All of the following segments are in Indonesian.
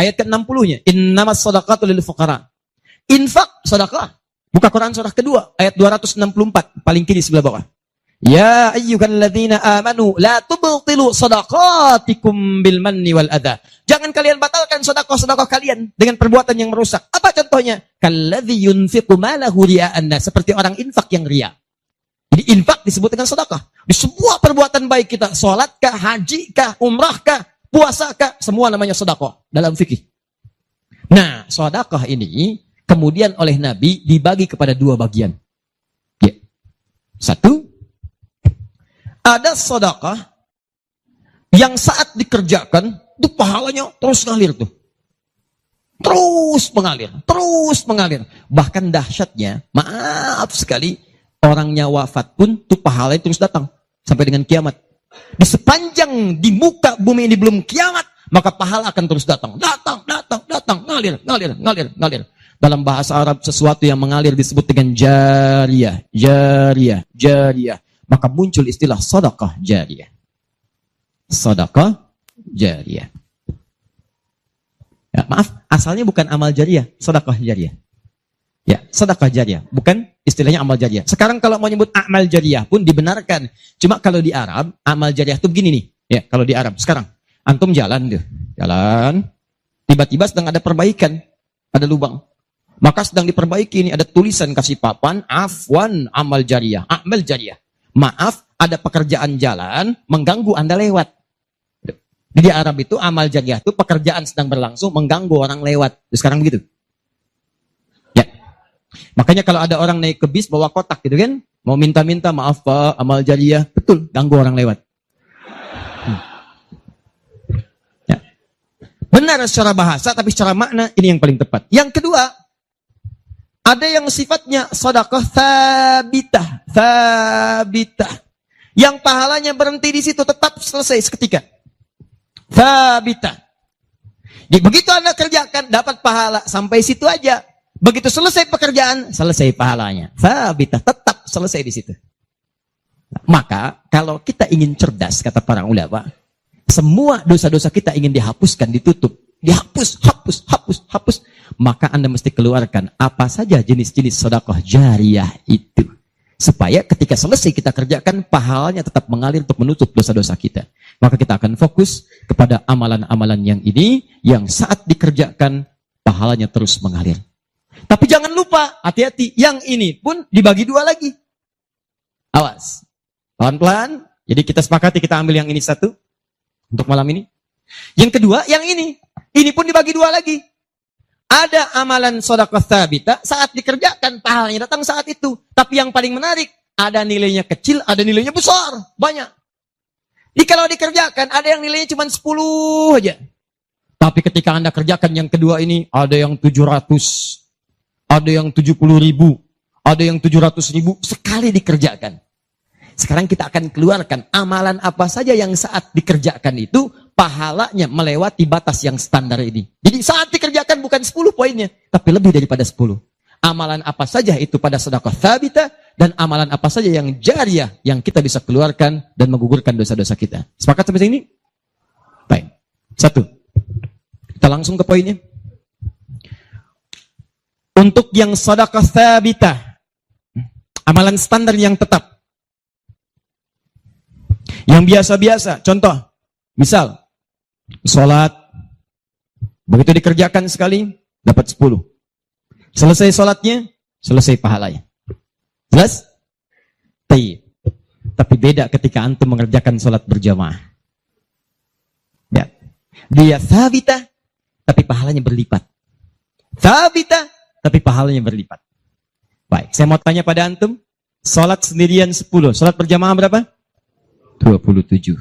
ayat ke-60-nya. Innamas shadaqatu lil fuqara. Infak, sedekah. Buka Quran surah kedua, ayat 264, paling kiri sebelah bawah. Ya ayyuhalladzina amanu la tubtilu shadaqatikum bil manni wal adha. Jangan kalian batalkan sedekah-sedekah kalian dengan perbuatan yang merusak. Apa contohnya? Kalladzi yunfiqu malahu ria'an nas, seperti orang infak yang riya. Jadi infak disebut dengan sedekah. Di semua perbuatan baik kita, salat kah, haji kah, umrah kah, puasa kah, semua namanya sedekah dalam fikih. Nah, sedekah ini kemudian oleh Nabi dibagi kepada dua bagian. Ya. Satu, ada sedekah yang saat dikerjakan itu pahalanya terus ngalir tuh. Terus mengalir. Bahkan dahsyatnya, maaf sekali, orangnya wafat pun tuh pahalanya terus datang sampai dengan kiamat. Di sepanjang di muka bumi ini belum kiamat, maka pahala akan terus datang, ngalir. Dalam bahasa Arab sesuatu yang mengalir disebut dengan jariyah. Maka muncul istilah sedekah jariyah. Sedekah jariyah. Ya, maaf, asalnya bukan amal jariyah, sedekah jariyah. Ya, sedekah jariyah, bukan istilahnya amal jariyah. Sekarang kalau mau nyebut amal jariyah pun dibenarkan. Cuma kalau di Arab, amal jariyah itu begini nih. Ya, kalau di Arab sekarang antum jalan, tiba-tiba sedang ada perbaikan, ada lubang. Maka sedang diperbaiki ini, ada tulisan kasih papan, afwan amal jariyah. Maaf, ada pekerjaan jalan mengganggu Anda lewat. Di Arab itu amal jariyah itu pekerjaan sedang berlangsung mengganggu orang lewat. Sekarang begitu. Ya. Makanya kalau ada orang naik ke bis bawa kotak gitu kan, mau minta-minta maaf Pak, amal jariyah, betul, ganggu orang lewat. Ya. Benar secara bahasa, tapi secara makna ini yang paling tepat. Yang kedua, ada yang sifatnya sedekah thabitah. Yang pahalanya berhenti di situ, tetap selesai seketika. Thabitah. Jadi begitu Anda kerjakan, dapat pahala sampai situ aja. Begitu selesai pekerjaan, selesai pahalanya. Thabitah, tetap selesai di situ. Maka kalau kita ingin cerdas, kata para ulama, semua dosa-dosa kita ingin dihapuskan, ditutup. Dihapus, hapus. Maka Anda mesti keluarkan apa saja jenis-jenis sedekah jariyah itu. Supaya ketika selesai kita kerjakan, pahalanya tetap mengalir untuk menutup dosa-dosa kita. Maka kita akan fokus kepada amalan-amalan yang ini, yang saat dikerjakan, pahalanya terus mengalir. Tapi jangan lupa, hati-hati, yang ini pun dibagi dua lagi. Awas. Pelan-pelan. Jadi kita sepakati, kita ambil yang ini satu. Untuk malam ini. Yang kedua, yang ini. Ini pun dibagi dua lagi. Ada amalan sedekah thabitah, saat dikerjakan, pahalanya datang saat itu. Tapi yang paling menarik, ada nilainya kecil, ada nilainya besar. Banyak. Jadi kalau dikerjakan, ada yang nilainya cuma 10 aja. Tapi ketika Anda kerjakan yang kedua ini, ada yang 700, ada yang 70.000, ada yang 700.000, sekali dikerjakan. Sekarang kita akan keluarkan amalan apa saja yang saat dikerjakan itu, pahalanya melewati batas yang standar ini. Jadi saat dikerjakan bukan 10 poinnya, tapi lebih daripada 10. Amalan apa saja itu pada sedekah thabitah, dan amalan apa saja yang jariyah yang kita bisa keluarkan dan menggugurkan dosa-dosa kita. Sepakat sampai sini? Baik. Satu. Kita langsung ke poinnya. Untuk yang sedekah thabitah, amalan standar yang tetap. Yang biasa-biasa, contoh, misal, sholat, begitu dikerjakan sekali, dapat 10. Selesai sholatnya, selesai pahalanya. Jelas? Tapi beda ketika antum mengerjakan sholat berjamaah. Ya. Dia thabitah, tapi pahalanya berlipat. Thabitah, tapi pahalanya berlipat. Baik, saya mau tanya pada antum, sholat sendirian 10, sholat berjamaah berapa? 27.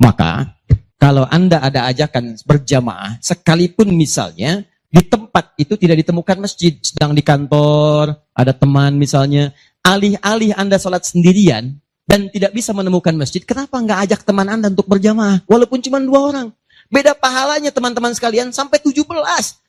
Maka kalau Anda ada ajakan berjamaah, sekalipun misalnya di tempat itu tidak ditemukan masjid, sedang di kantor, ada teman misalnya, alih-alih Anda sholat sendirian dan tidak bisa menemukan masjid, kenapa nggak ajak teman Anda untuk berjamaah? Walaupun cuma 2 orang. Beda pahalanya teman-teman sekalian sampai 17.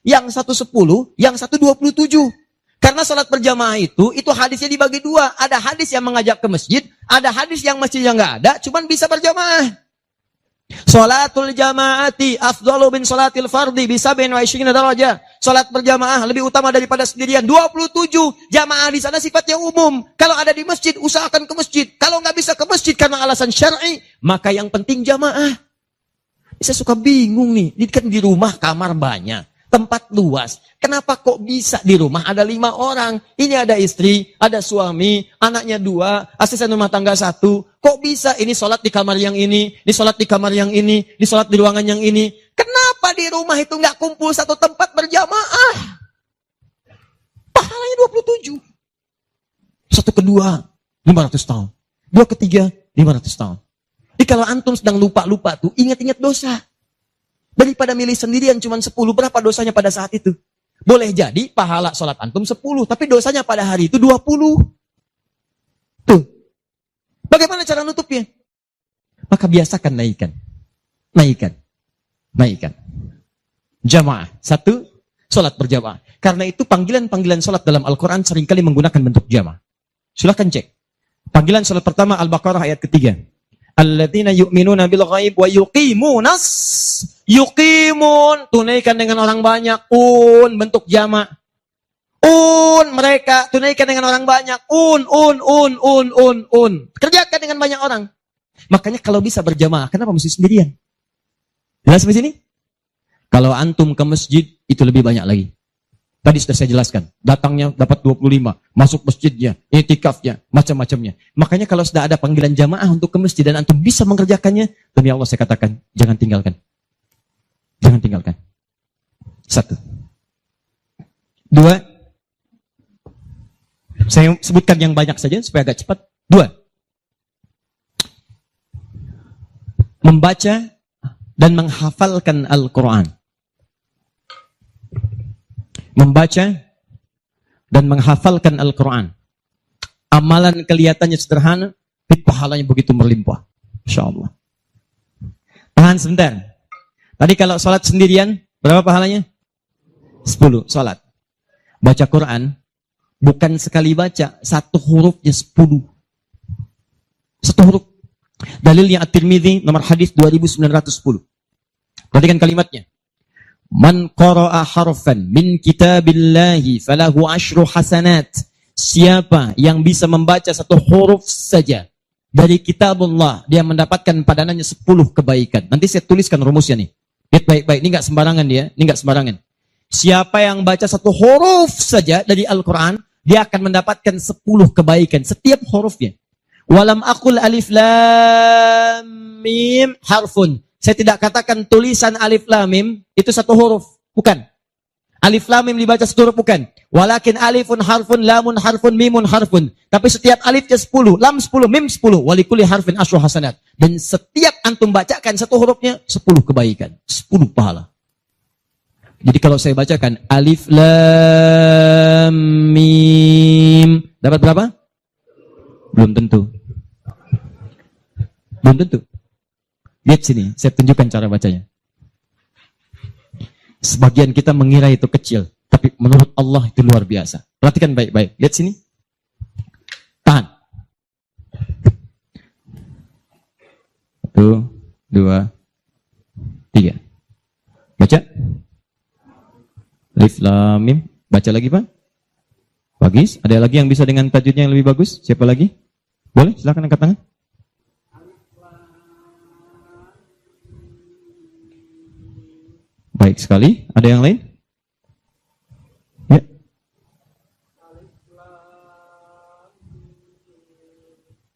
Yang satu 10, yang satu 27. Karena salat berjamaah itu hadisnya dibagi 2. Ada hadis yang mengajak ke masjid, ada hadis yang masjidnya nggak ada, cuman bisa berjamaah. Salatul jamaati afdalu bin salatil fardi bi 27 darajah. Salat berjamaah lebih utama daripada sendirian. 27 jamaah di sana sifatnya umum. Kalau ada di masjid, usahakan ke masjid. Kalau nggak bisa ke masjid karena alasan syar'i, maka yang penting jamaah. Saya suka bingung nih. Ini kan di rumah kamar banyak, tempat luas. Kenapa kok bisa di rumah ada 5 orang? Ini ada istri, ada suami, anaknya 2, asisten rumah tangga 1. Kok bisa ini sholat di kamar yang ini sholat di kamar yang ini sholat di ruangan yang ini? Kenapa di rumah itu nggak kumpul satu tempat berjamaah? Pahalanya 27. Satu kedua, 500 tahun. 2 ketiga, 500 tahun. Jadi kalau antum sedang lupa-lupa tuh, ingat-ingat dosa. Daripada milih sendirian cuma 10, berapa dosanya pada saat itu? Boleh jadi pahala sholat antum 10, tapi dosanya pada hari itu 20. Tuh. Bagaimana cara nutupnya? Maka biasakan naikkan. Jamaah. 1, sholat berjamaah. Karena itu panggilan-panggilan sholat dalam Al-Quran seringkali menggunakan bentuk jamaah. Silahkan cek. Panggilan sholat pertama Al-Baqarah ayat ketiga. Alladzina yu'minuna bil ghaib wa yuqimunas. Yuqimun, tunaikan dengan orang banyak. Bentuk jama'. Mereka tunaikan dengan orang banyak. Kerjakan dengan banyak orang. Makanya kalau bisa berjamaah, kenapa mesti sendirian? Jelas di sini? Kalau antum ke masjid, itu lebih banyak lagi. Tadi sudah saya jelaskan. Datangnya dapat 25. Masuk masjidnya, i'tikafnya, macam-macamnya. Makanya kalau sudah ada panggilan jamaah untuk ke masjid dan antum bisa mengerjakannya, demi Allah saya katakan, jangan tinggalkan. Jangan tinggalkan. 1. 2. Saya sebutkan yang banyak saja supaya agak cepat. 2. Membaca dan menghafalkan Al-Quran. Membaca dan menghafalkan Al-Quran. Amalan kelihatannya sederhana, tapi pahalanya begitu berlimpah. InsyaAllah. Tahan sebentar. Tadi kalau sholat sendirian, berapa pahalanya? 10 sholat. Baca Quran, bukan sekali baca, 1 hurufnya 10. 1 huruf. Dalilnya At-Tirmidzi, nomor hadis 2910. Perhatikan kalimatnya. Man qara'a harfan min kitabillahi falahu 10 hasanat. Siapa yang bisa membaca 1 huruf saja dari kitabullah, dia mendapatkan padanannya 10 kebaikan. Nanti saya tuliskan rumusnya nih. Lihat baik-baik, ini enggak sembarangan dia, ini enggak sembarangan. Siapa yang baca 1 huruf saja dari Al-Quran, dia akan mendapatkan 10 kebaikan setiap hurufnya. Walam aqul alif lam mim harfun. Saya tidak katakan tulisan alif lam mim itu 1 huruf, bukan. Alif lam mim dibaca 1 huruf, bukan. Walakin alifun harfun, lamun harfun, mimun harfun. Tapi setiap alifnya 10, lam 10, mim 10, walikuli harfin 10 hasanat. Dan setiap antum bacakan 1 hurufnya 10 kebaikan, 10 pahala. Jadi kalau saya bacakan alif lam mim, dapat berapa? Belum tentu. Belum tentu. Lihat sini, saya tunjukkan cara bacanya. Sebagian kita mengira itu kecil, tapi menurut Allah itu luar biasa. Perhatikan baik-baik. Lihat sini. Tahan. 1, 2, 3. Baca. Alif lam mim. Baca lagi, Pak. Bagus. Ada lagi yang bisa dengan tajwidnya yang lebih bagus? Siapa lagi? Boleh? Silakan angkat tangan. Baik sekali. Ada yang lain? Ya.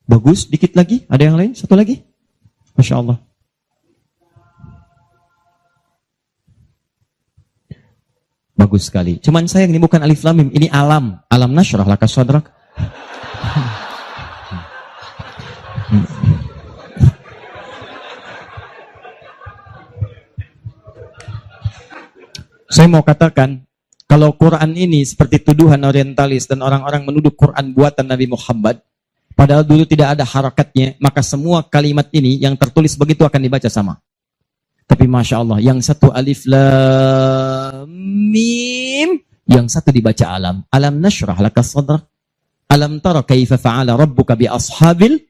Bagus. Dikit lagi. Ada yang lain? Satu lagi. Masya Allah. Bagus sekali. Cuman sayang ini bukan alif lam mim, ini alam. Alam nasyrah laka sadrak. Saya mau katakan, kalau Quran ini seperti tuduhan orientalis dan orang-orang menuduh Quran buatan Nabi Muhammad, padahal dulu tidak ada harakatnya, maka semua kalimat ini yang tertulis begitu akan dibaca sama. Tapi Masya Allah, yang satu alif lam mim, yang satu dibaca alam. Alam nashrah laka sadrak. Alam tara kaifa fa'ala rabbuka bi ashabil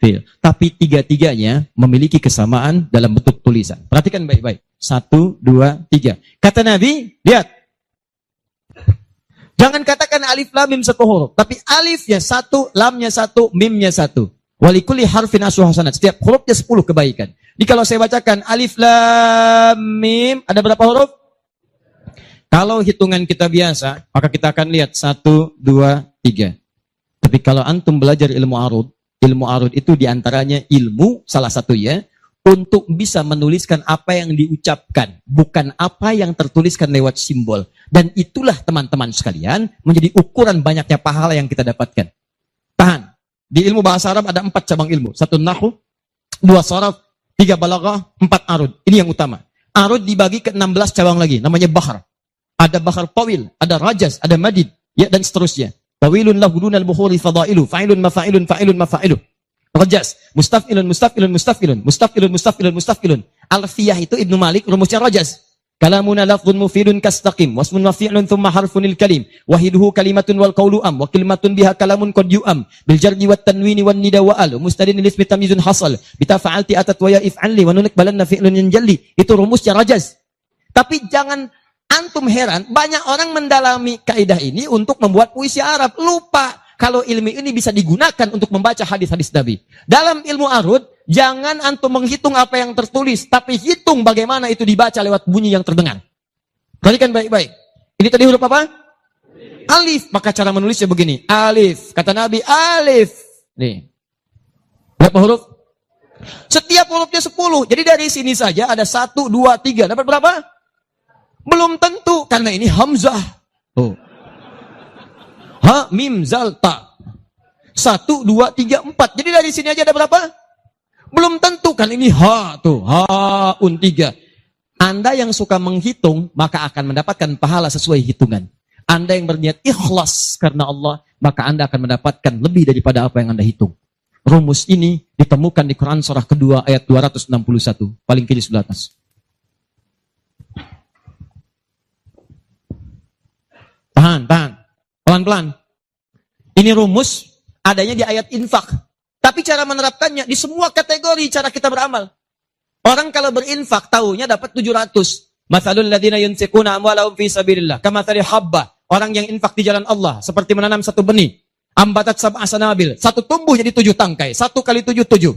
fil. Tapi tiga-tiganya memiliki kesamaan dalam bentuk tulisan. Perhatikan baik-baik. 1, 2, 3. Kata Nabi, lihat. Jangan katakan alif lam mim satu huruf, tapi alifnya satu, lamnya satu, mimnya satu. Walikuli harfin asru hasanat. Setiap hurufnya 10 kebaikan. Jadi kalau saya bacakan alif lam mim, ada berapa huruf? Kalau hitungan kita biasa, maka kita akan lihat 1, 2, 3. Tapi kalau antum belajar ilmu arud itu diantaranya ilmu, salah satu ya, untuk bisa menuliskan apa yang diucapkan, bukan apa yang tertuliskan lewat simbol. Dan itulah teman-teman sekalian, menjadi ukuran banyaknya pahala yang kita dapatkan. Tahan. Di ilmu bahasa Arab ada 4 cabang ilmu. 1 nahwu, 2 sharaf, 3 balaghah, 4 arud. Ini yang utama. Arud dibagi ke 16 cabang lagi, namanya bahar. Ada bahar tawil, ada rajaz, ada madid, ya, dan seterusnya. Tawilun lahu dunal bukhuri fadailu, fa'ilun mafa'ilun, fa'ilun mafa'ilu. Rajaz, mustaf'ilun, mustaf'ilun, mustaf'ilun, mustaf'ilun, mustaf'ilun, mustaf'ilun. Alfiyah itu Ibnu Malik, rumusnya rajaz. Kalamuna lafdhun mufidun kastaqim, wasmun mafi'lun thumma harfunil kalim, wahiduhu kalimatun wal qawlu am, wa kalimatun biha kalamun qad yu'am, bil jardi wat tanwini wan nida wa al, mustadin lismi tamyizun hasal, bita fa'alti atat wa ya if'alli, wa nunik balanna fi'lun yanjalli. Itu rumusnya rajaz. Tapi jangan antum heran, banyak orang mendalami kaidah ini untuk membuat puisi Arab. Lupa kalau ilmu ini bisa digunakan untuk membaca hadis-hadis Nabi. Dalam ilmu arud, jangan antum menghitung apa yang tertulis, tapi hitung bagaimana itu dibaca lewat bunyi yang terdengar. Perhatikan baik-baik. Ini tadi huruf apa? Alif. Maka cara menulisnya begini. Alif. Kata Nabi, alif. Nih. Berapa huruf? Setiap hurufnya 10. Jadi dari sini saja ada 1, 2, 3. Dapat berapa? Belum tentu. Karena ini hamzah. Oh. Ha, mim, zal, ta. 1, 2, 3, 4. Jadi dari sini aja ada berapa? Belum tentu. Kan ini ha, tuh. Ha-un 3. Anda yang suka menghitung, maka akan mendapatkan pahala sesuai hitungan. Anda yang berniat ikhlas karena Allah, maka Anda akan mendapatkan lebih daripada apa yang Anda hitung. Rumus ini ditemukan di Quran surah kedua ayat 261. Paling kiri sebelah atas. Tahan. Pelan-pelan. Ini rumus adanya di ayat infak. Tapi cara menerapkannya di semua kategori cara kita beramal. Orang kalau berinfak tahunya dapat 700. Matsalul ladzina yunfiquna amwalahum fi sabilillah kamatsali habba. Orang yang infak di jalan Allah seperti menanam satu benih. Ambatat sab'a sanabil. Satu tumbuh jadi 7 tangkai. 1 kali 7, 7.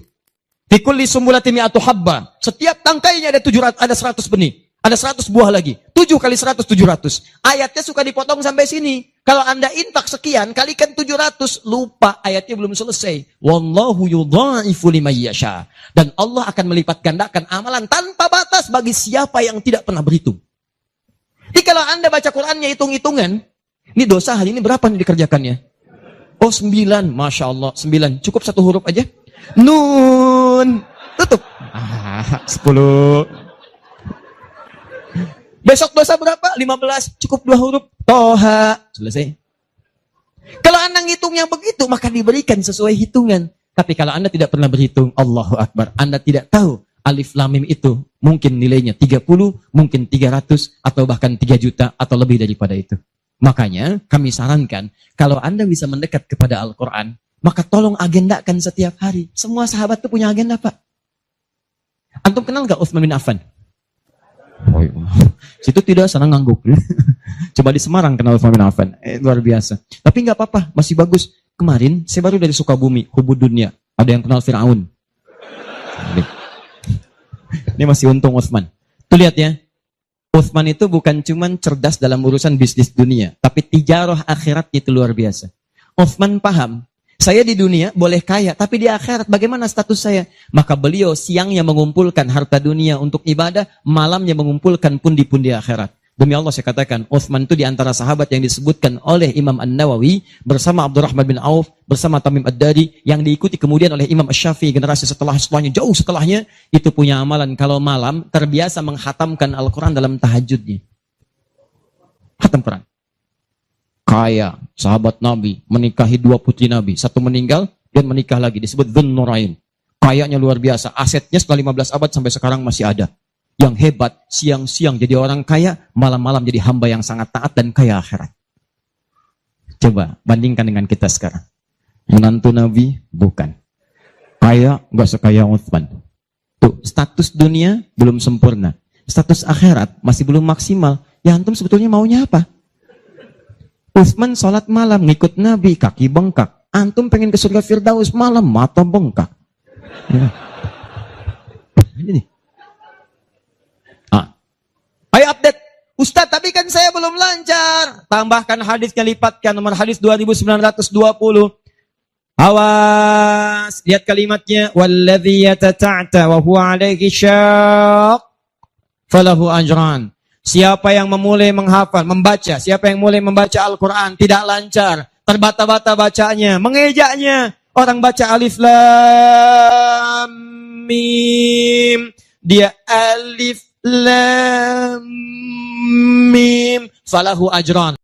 Fi kulli sumbulatin mi'atu habba. Setiap tangkainya ada 700, ada 100 benih. Ada 100 buah lagi. 7 kali 100, 700. Ayatnya suka dipotong sampai sini. Kalau Anda infak sekian, kalikan 700. Lupa, ayatnya belum selesai. Wallahu yudha'ifu liman yasha. Dan Allah akan melipat gandakan amalan tanpa batas bagi siapa yang tidak pernah berhitung. Jadi kalau Anda baca Qur'annya hitung-hitungan, ini dosa hari ini berapa nih dikerjakannya? Oh 9, Masya Allah, 9. Cukup 1 huruf aja. Nun. Tutup. 10. Besok dosa berapa? 15. Cukup 2 huruf. Toha. Selesai. Kalau Anda ngitung yang begitu, maka diberikan sesuai hitungan. Tapi kalau Anda tidak pernah berhitung, Allahu Akbar. Anda tidak tahu alif lam mim itu mungkin nilainya 30, mungkin 300, atau bahkan 3 juta, atau lebih daripada itu. Makanya kami sarankan, kalau Anda bisa mendekat kepada Al-Quran, maka tolong agendakan setiap hari. Semua sahabat itu punya agenda, Pak. Antum kenal gak Utsman bin Affan? Oh, situ tidak sana ngangguk. Coba di Semarang kenal Utsman bin Affan. Luar biasa. Tapi nggak apa-apa, masih bagus. Kemarin saya baru dari Sukabumi, Hubud Dunia. Ada yang kenal Fir'aun. Ini masih untung Utsman. Tuh lihat ya. Utsman itu bukan cuman cerdas dalam urusan bisnis dunia, tapi tijarah akhiratnya itu luar biasa. Utsman paham. Saya di dunia boleh kaya, tapi di akhirat bagaimana status saya? Maka beliau siangnya mengumpulkan harta dunia untuk ibadah, malamnya mengumpulkan pundi-pundi akhirat. Demi Allah saya katakan, Utsman itu di antara sahabat yang disebutkan oleh Imam An-Nawawi bersama Abdurrahman bin Auf, bersama Tamim Ad-Dari, yang diikuti kemudian oleh Imam Asy-Syafi'i generasi setelahnya, jauh setelahnya, itu punya amalan kalau malam terbiasa menghatamkan Al-Quran dalam tahajudnya. Khatam Quran. Kaya, sahabat Nabi, menikahi 2 putri Nabi. 1 meninggal, dan menikah lagi. Disebut Dzun-Nurain. Kayanya luar biasa. Asetnya setelah 15 abad sampai sekarang masih ada. Yang hebat, siang-siang jadi orang kaya, malam-malam jadi hamba yang sangat taat dan kaya akhirat. Coba, bandingkan dengan kita sekarang. Menantu Nabi, bukan. Kaya, gak sekaya Utsman. Tuh, status dunia belum sempurna. Status akhirat masih belum maksimal. Ya antum sebetulnya maunya apa? Utsman sholat malam, ngikut Nabi, kaki bengkak. Antum pengen ke surga Firdaus malam, mata bengkak. Ya. Ini. Ayo update. Ustaz, tapi kan saya belum lancar. Tambahkan hadisnya, lipatkan nomor hadis 2920. Awas, lihat kalimatnya, walladzi yatata'ta wa huwa 'alaihi syaq falahu ajran. Siapa yang memulai menghafal, membaca, siapa yang mulai membaca Al-Qur'an tidak lancar, terbata-bata bacanya, mengejaknya, orang baca alif lam mim, dia alif lam mim, falahu ajran.